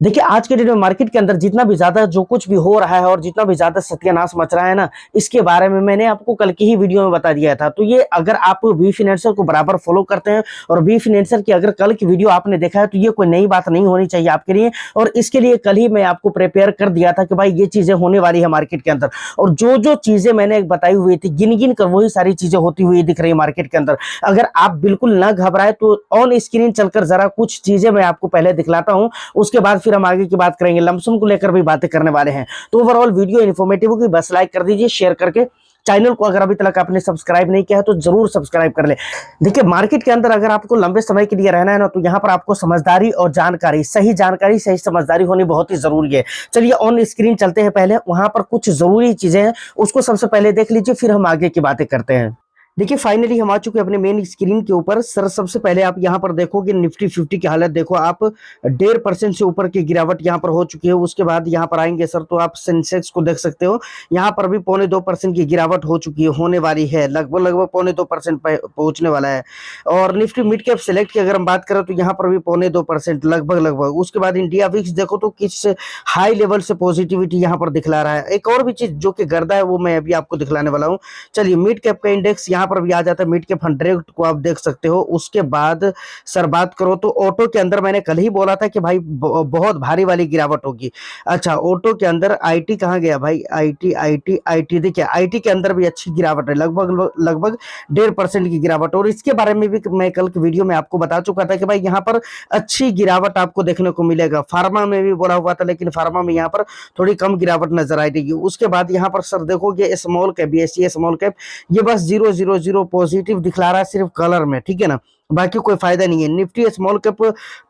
देखिए, आज के डेट में मार्केट के अंदर जितना भी ज़्यादा जो कुछ भी हो रहा है और जितना भी ज़्यादा सत्यानाश मच रहा है ना, इसके बारे में मैंने आपको कल की ही वीडियो में बता दिया था। तो ये अगर आप वीफिनेंसर को बराबर फ़ॉलो करते हैं और वीफिनेंसर की अगर कल की वीडियो आपने देखा है, तो ये कोई नई बात नहीं होनी चाहिए आपके लिए। और इसके लिए कल ही मैं आपको प्रिपेयर कर दिया था कि भाई ये चीज़ें होने वाली है मार्केट के अंदर। और जो-जो चीज़ें मैंने बताई हुई थी, गिन-गिन कर वही सारी चीज़ें होती हुई दिख रही है मार्केट के अंदर। अगर आप बिल्कुल ना घबराएँ, तो ऑन स्क्रीन चलकर ज़रा कुछ चीज़ें मैं आपको पहले दिखलाता हूँ, उसके बाद फिर हम आगे की बात करेंगे। लमसम को लेकर भी बातें करने वाले हैं। तो ओवरऑल वीडियो इन्फॉर्मेटिव होगी, बस लाइक कर दीजिए शेयर करके। चैनल को अगर अभी तक आपने सब्सक्राइब नहीं किया है तो जरूर सब्सक्राइब कर ले। देखिए, मार्केट के अंदर अगर आपको लंबे समय के लिए रहना है ना, तो यहाँ पर आपको समझदारी और जानकारी, सही समझदारी होनी बहुत ही जरूरी है। चलिए ऑन स्क्रीन चलते हैं। पहले वहां पर कुछ जरूरी चीजें हैं, उसको सबसे पहले देख लीजिए, फिर हम आगे की बातें करते हैं। देखिए, फाइनली हम आ चुके हैं अपने मेन स्क्रीन के ऊपर। सर, सबसे पहले आप यहाँ पर देखोगे निफ्टी 50 की हालत देखो आप, 1.5% से ऊपर की गिरावट यहाँ पर हो चुकी है। उसके बाद यहाँ पर आएंगे सर, तो आप सेंसेक्स को देख सकते हो, यहाँ पर भी 1.25% की गिरावट हो चुकी है, होने वाली है, लगभग 1.25% पहुंचने वाला है। और निफ्टी मिड कैप सेलेक्ट की अगर हम बात करें, तो यहाँ पर भी 1.25% लगभग। उसके बाद इंडिया विक्स देखो तो किस हाई लेवल से पॉजिटिविटी यहाँ पर दिखला रहा है। एक और भी चीज जो कि गर्दा है, वो मैं अभी आपको दिखलाने वाला हूँ। चलिए, मिड कैप का इंडेक्स यहाँ पर भी आ जाता है, मिड कैप 100 को आप देख सकते हो। उसके बाद सर बात करो तो ऑटो के अंदर मैंने कल ही बोला था कि भाई बहुत भारी वाली गिरावट होगी। अच्छा, ऑटो के अंदर आईटी कहाँ गया भाई? आईटी देखिए, आईटी के अंदर भी अच्छी गिरावट है, लगभग 1.5% की गिरावट। और इसके बारे में भी मैं कल की वीडियो में आपको बता चुका था कि भाई यहाँ पर अच्छी गिरावट आपको देखने को मिलेगा। फार्मा में भी बोला हुआ था, लेकिन फार्मा में यहाँ पर थोड़ी कम गिरावट नजर आएगी। उसके बाद यहाँ पर सर देखोगे small cap, BSE small cap, ये बस 0.00 पॉजिटिव दिखला रहा है सिर्फ कलर में, ठीक है ना, बाकी कोई फायदा नहीं है। निफ्टी स्मॉल कैप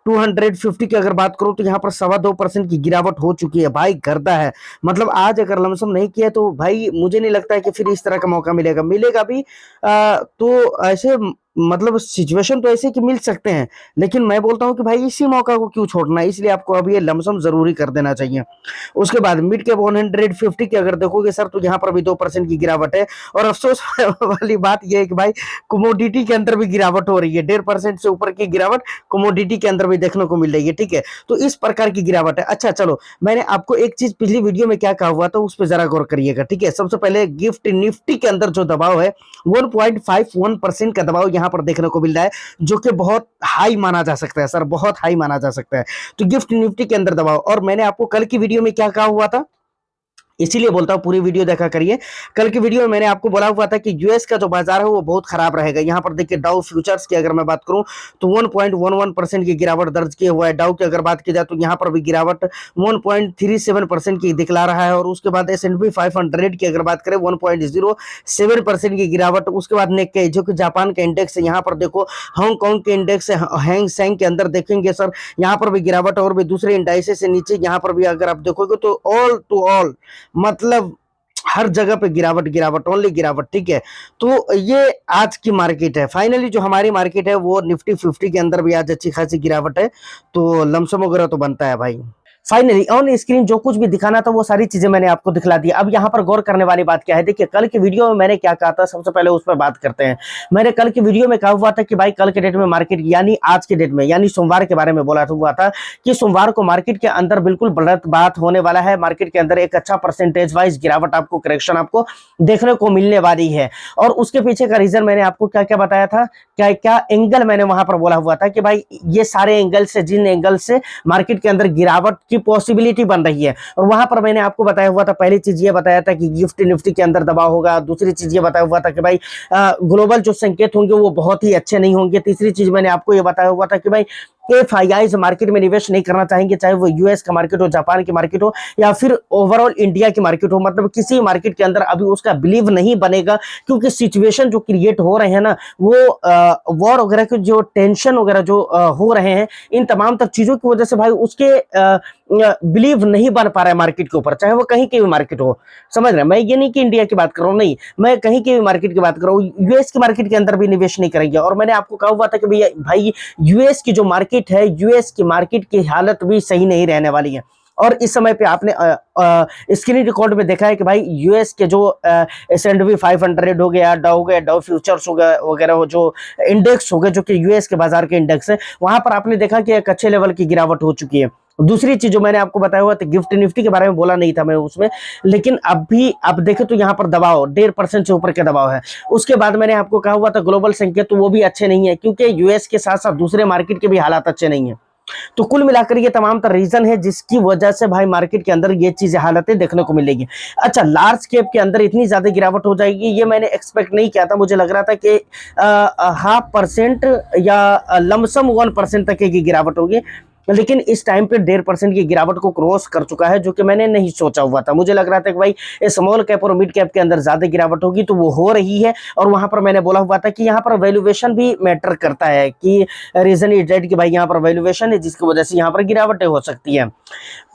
250 की अगर बात करूं, तो यहाँ पर 2.25% की गिरावट हो चुकी है। भाई गर्दा है, मतलब आज अगर लमसम नहीं किया तो भाई मुझे नहीं लगता है कि फिर इस तरह का मौका मिलेगा भी। तो ऐसे मतलब सिचुएशन तो ऐसे कि मिल सकते हैं, लेकिन मैं बोलता हूं कि भाई इसी मौका को क्यों छोड़ना है, इसलिए आपको अभी ये लमसम जरूरी कर देना चाहिए। उसके बाद मिड कैप 150 की अगर देखोगे सर, तो यहाँ पर भी 2% की गिरावट है। और अफसोस वाली बात यह है कि भाई कमोडिटी के अंदर भी गिरावट हो रही है, 1.5% से ऊपर की गिरावट कमोडिटी के अंदर भी देखने को मिल रही है, ठीक है। तो इस प्रकार की गिरावट है। अच्छा चलो, मैंने आपको एक चीज पिछली वीडियो में क्या कहा हुआ था, उस पर जरा गौर करिएगा, ठीक है। सबसे पहले गिफ्ट निफ्टी के अंदर जो दबाव है 1.51% का दबाव यहाँ पर देखने को मिल रहा है, जो कि बहुत हाई माना जा सकता है सर, बहुत हाई माना जा सकता है। तो गिफ्ट निफ्टी के अंदर दबाव, और मैंने आपको कल की वीडियो में क्या कहा हुआ था, इसीलिए बोलता हूं पूरी वीडियो देखा करिए। कल की वीडियो में मैंने आपको बोला हुआ था कि यूएस का जो बाजार है वो बहुत खराब रहेगा। यहाँ पर देखिए डाउ फ्यूचर्स की अगर मैं बात करूं, तो 1.11% की गिरावट दर्ज किया हुआ है। डाउ की अगर बात की जाए, तो यहाँ पर भी गिरावट 1.37% की दिखला रहा है। और उसके बाद S&P 500 की अगर बात करें, 1.07% की गिरावट। उसके बाद निक्केई जो कि जापान का इंडेक्स है, यहाँ पर देखो हांगकांग के इंडेक्स है, हैंग सेंग के अंदर देखेंगे सर, यहाँ पर भी गिरावट। और भी दूसरे इंडाइसेस से नीचे यहाँ पर भी अगर आप देखोगे, तो ऑल टू ऑल मतलब हर जगह पे गिरावट, ओनली गिरावट, ठीक है। तो ये आज की मार्केट है। फाइनली जो हमारी मार्केट है, वो निफ्टी 50 के अंदर भी आज अच्छी खासी गिरावट है, तो लमसम वगैरह तो बनता है भाई। फाइनली ऑन स्क्रीन जो कुछ भी दिखाना था वो सारी चीजें मैंने आपको दिखला दी। अब यहाँ पर गौर करने वाली बात क्या है, देखिए कल की वीडियो में मैंने क्या कहा था, सबसे पहले उस पर बात करते हैं। मैंने कल की वीडियो में कहा हुआ था कि भाई कल के डेट में मार्केट, यानी आज के डेट में, यानी सोमवार के बारे में बोला हुआ था कि सोमवार को मार्केट के अंदर बिल्कुल बड़ा बात होने वाला है। मार्केट के अंदर एक अच्छा परसेंटेज वाइज गिरावट आपको, करेक्शन आपको देखने को मिलने वाली है। और उसके पीछे का रीजन मैंने आपको क्या क्या बताया था, क्या क्या एंगल मैंने वहां पर बोला हुआ था कि भाई ये सारे एंगल से, जिन एंगल से मार्केट के अंदर गिरावट की पॉसिबिलिटी बन रही है। और वहां पर मैंने आपको बताया हुआ था, पहली चीज ये बताया था कि गिफ्ट निफ्टी के अंदर दबाव होगा। दूसरी चीज ये बताया हुआ था कि भाई ग्लोबल जो संकेत होंगे वो बहुत ही अच्छे नहीं होंगे। तीसरी चीज मैंने आपको ये बताया हुआ था कि भाई एफआईआईज मार्केट में निवेश नहीं करना चाहेंगे, चाहे वो यूएस का मार्केट हो, जापान की मार्केट हो, या फिर ओवरऑल इंडिया की मार्केट हो। मतलब किसी मार्केट के अंदर अभी उसका बिलीव नहीं बनेगा, क्योंकि सिचुएशन जो क्रिएट हो रहे हैं ना, वो वॉर वगैरह के जो टेंशन वगैरह जो हो रहे हैं, इन तमाम तक चीजों की वजह से भाई उसके बिलीव नहीं बन पा रहा है मार्केट के ऊपर, चाहे वो कहीं की भी मार्केट हो। समझ रहे हैं, मैं ये नहीं कि इंडिया की बात कर रहा हूँ, नहीं, मैं कहीं की भी मार्केट की बात कर रहा हूँ। यूएस की मार्केट के अंदर भी निवेश नहीं करेंगे। और मैंने आपको कहा हुआ था कि भैया भाई यूएस की जो मार्केट है, यूएस की मार्केट की हालत भी सही नहीं रहने वाली है। और इस समय पे आपने स्क्रीन रिकॉर्ड में देखा है कि भाई यूएस के जो S&P 500 हो गया, डाउ फ्यूचर्स हो गया वगैरह, हो जो इंडेक्स हो गए, जो कि यूएस के बाजार के इंडेक्स है, वहां पर आपने देखा कि एक अच्छे लेवल की गिरावट हो चुकी है। दूसरी चीज जो मैंने आपको बताया हुआ था, गिफ्ट निफ्टी के बारे में बोला नहीं था मैं उसमें, लेकिन अब भी आप देखें तो यहाँ पर दबाव 1.5% से ऊपर के दबाव है। उसके बाद मैंने आपको कहा हुआ था ग्लोबल संकेत, तो वो भी अच्छे नहीं है, क्योंकि यूएस के साथ साथ दूसरे मार्केट के भी हालात अच्छे नहीं है। तो कुल मिलाकर ये तमाम तर रीजन है जिसकी वजह से भाई मार्केट के अंदर ये चीजें हालतें देखने को मिलेगी। अच्छा, लार्ज कैप के अंदर इतनी ज्यादा गिरावट हो जाएगी ये मैंने एक्सपेक्ट नहीं किया था। मुझे लग रहा था कि 0.5% या लमसम 1% तक की गिरावट होगी, लेकिन इस टाइम पे 1.5% की गिरावट को क्रॉस कर चुका है, जो कि मैंने नहीं सोचा हुआ था। मुझे लग रहा था कि भाई स्मॉल कैप और मिड कैप के अंदर ज्यादा गिरावट होगी, तो वो हो रही है। और वहां पर मैंने बोला हुआ था कि यहाँ पर वैल्यूएशन भी मैटर करता है, कि रीजन इज डेट कि भाई यहाँ पर वैल्यूएशन है जिसकी वजह से यहाँ पर गिरावटें हो सकती है।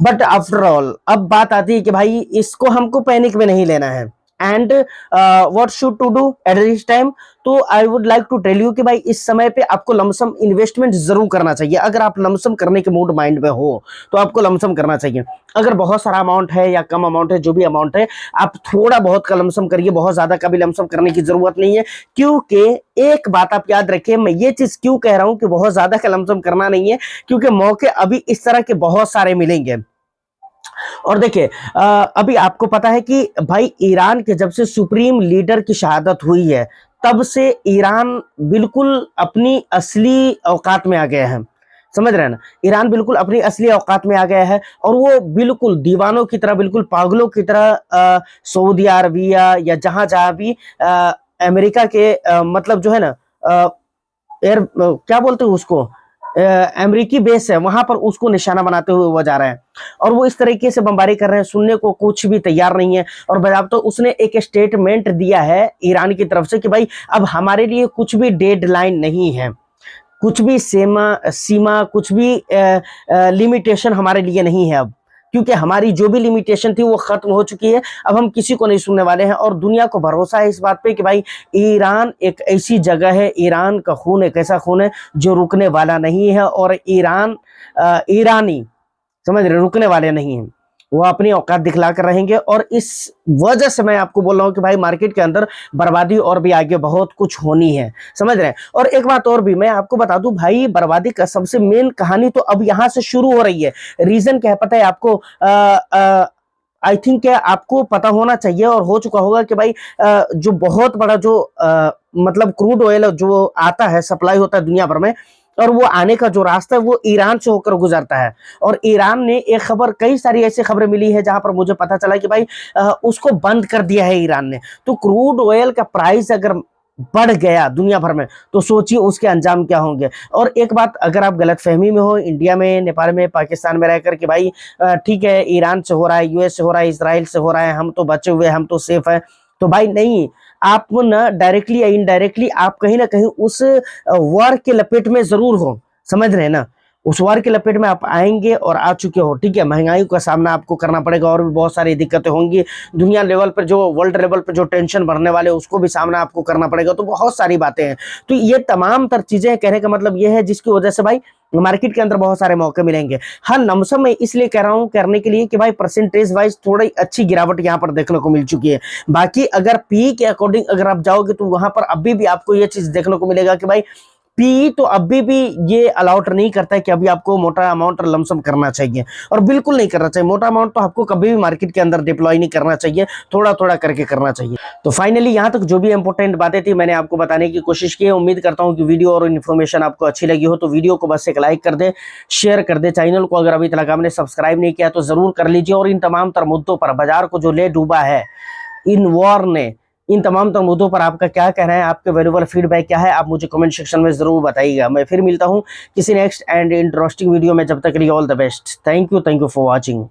बट आफ्टर ऑल अब बात आती है कि भाई इसको हमको पैनिक में नहीं लेना है। And what should to do at this time, तो I would like to tell you कि भाई इस समय पे आपको लमसम इन्वेस्टमेंट जरूर करना चाहिए। अगर आप लमसम करने के मूड माइंड में हो तो आपको लमसम करना चाहिए। अगर बहुत सारा अमाउंट है या कम अमाउंट है, जो भी अमाउंट है, आप थोड़ा बहुत का लमसम करिए, बहुत ज्यादा का भी लमसम करने की जरूरत नहीं है। क्योंकि एक बात आप याद रखिए, मैं ये चीज क्यों कह रहा हूं कि बहुत ज्यादा का लमसम करना नहीं है, क्योंकि मौके अभी इस तरह के बहुत सारे मिलेंगे। और देखिए अभी आपको पता है कि भाई ईरान के जब से सुप्रीम लीडर की शहादत हुई है, तब से ईरान बिल्कुल अपनी असली औकात में आ गया है। समझ रहे हैं ना, ईरान बिल्कुल अपनी असली औकात में आ गया है, और वो बिल्कुल दीवानों की तरह, बिल्कुल पागलों की तरह सऊदी अरबिया या जहां जहां भी अमेरिका के मतलब जो है ना एयर क्या बोलते हैं उसको, अमेरिकी बेस है, वहां पर उसको निशाना बनाते हुए वो जा रहे हैं। और वो इस तरीके से बमबारी कर रहे हैं, सुनने को कुछ भी तैयार नहीं है। और बजाब तो उसने एक स्टेटमेंट दिया है ईरान की तरफ से कि भाई अब हमारे लिए कुछ भी डेडलाइन नहीं है, कुछ भी सीमा कुछ भी लिमिटेशन हमारे लिए नहीं है अब, क्योंकि हमारी जो भी लिमिटेशन थी वो खत्म हो चुकी है। अब हम किसी को नहीं सुनने वाले हैं, और दुनिया को भरोसा है इस बात पे कि भाई ईरान एक ऐसी जगह है, ईरान का खून एक ऐसा खून है जो रुकने वाला नहीं है। और ईरानी समझ रहे, रुकने वाले नहीं हैं, वो अपनी औकात दिखला कर रहेंगे। और इस वजह से मैं आपको बोल रहा हूं कि भाई मार्केट के अंदर बर्बादी और भी आगे बहुत कुछ होनी है, समझ रहे हैं। और एक बात और भी मैं आपको बता दूं, भाई बर्बादी का सबसे मेन कहानी तो अब यहां से शुरू हो रही है। रीजन क्या है पता है आपको? आई थिंक क्या आपको पता होना चाहिए और हो चुका होगा कि भाई जो बहुत बड़ा जो मतलब क्रूड ऑयल जो आता है, सप्लाई होता है दुनिया भर में, और वो आने का जो रास्ता है वो ईरान से होकर गुजरता है। और ईरान ने एक खबर, कई सारी ऐसी खबरें मिली है जहां पर मुझे पता चला कि भाई उसको बंद कर दिया है ईरान ने। तो क्रूड ऑयल का प्राइस अगर बढ़ गया दुनिया भर में, तो सोचिए उसके अंजाम क्या होंगे। और एक बात, अगर आप गलतफहमी में हो इंडिया में, नेपाल में, पाकिस्तान में रहकर कि भाई ठीक है ईरान से हो रहा है, यूएस से हो रहा है, इसराइल से हो रहा है, हम तो बचे हुए, हम तो सेफ है, तो भाई नहीं, आप ना डायरेक्टली या इनडायरेक्टली आप कहीं ना कहीं उस वॉर के लपेट में जरूर हो, समझ रहे हैं ना, उस वॉर के लपेट में आप आएंगे और आ चुके हो। ठीक है, महंगाई का सामना आपको करना पड़ेगा, और भी बहुत सारी दिक्कतें होंगी। दुनिया लेवल पर जो, वर्ल्ड लेवल पर जो टेंशन बढ़ने वाले उसको भी सामना आपको करना पड़ेगा। तो बहुत सारी बातें हैं। तो ये तमाम तर चीजें, कहने का मतलब ये है जिसकी वजह से भाई मार्केट के अंदर बहुत सारे मौके मिलेंगे। हाँ, लमसम मैं इसलिए कह रहा हूं करने के लिए कि भाई परसेंटेज वाइज थोड़ी अच्छी गिरावट यहां पर देखने को मिल चुकी है। बाकी अगर पी के अकॉर्डिंग अगर आप जाओगे तो वहां पर अभी भी आपको ये चीज देखने को मिलेगा कि भाई पी तो अभी भी ये अलाउट नहीं करता है कि अभी आपको मोटा अमाउंट लमसम करना चाहिए, और बिल्कुल नहीं करना चाहिए। मोटा अमाउंट तो आपको कभी भी मार्केट के अंदर डिप्लॉय नहीं करना चाहिए, थोड़ा थोड़ा करके करना चाहिए। तो फाइनली यहाँ तक जो भी इंपॉर्टेंट बातें थी मैंने आपको बताने की कोशिश की है। उम्मीद करता हूँ कि वीडियो और इन्फॉर्मेशन आपको अच्छी लगी हो। तो वीडियो को बस एक लाइक कर दे, शेयर कर दे। चैनल को अगर अभी तक आपने सब्सक्राइब नहीं किया तो जरूर कर लीजिए। और इन तमाम तर मुद्दों पर, बाजार को जो ले डूबा है इन वॉर ने, इन तमाम तर मुद्दों पर आपका क्या कहना है, आपके वैल्यूएबल फीडबैक क्या है, आप मुझे कमेंट सेक्शन में जरूर बताइएगा। मैं फिर मिलता हूं किसी नेक्स्ट एंड इंटरेस्टिंग वीडियो में। जब तक के लिए all the best. Thank you for watching.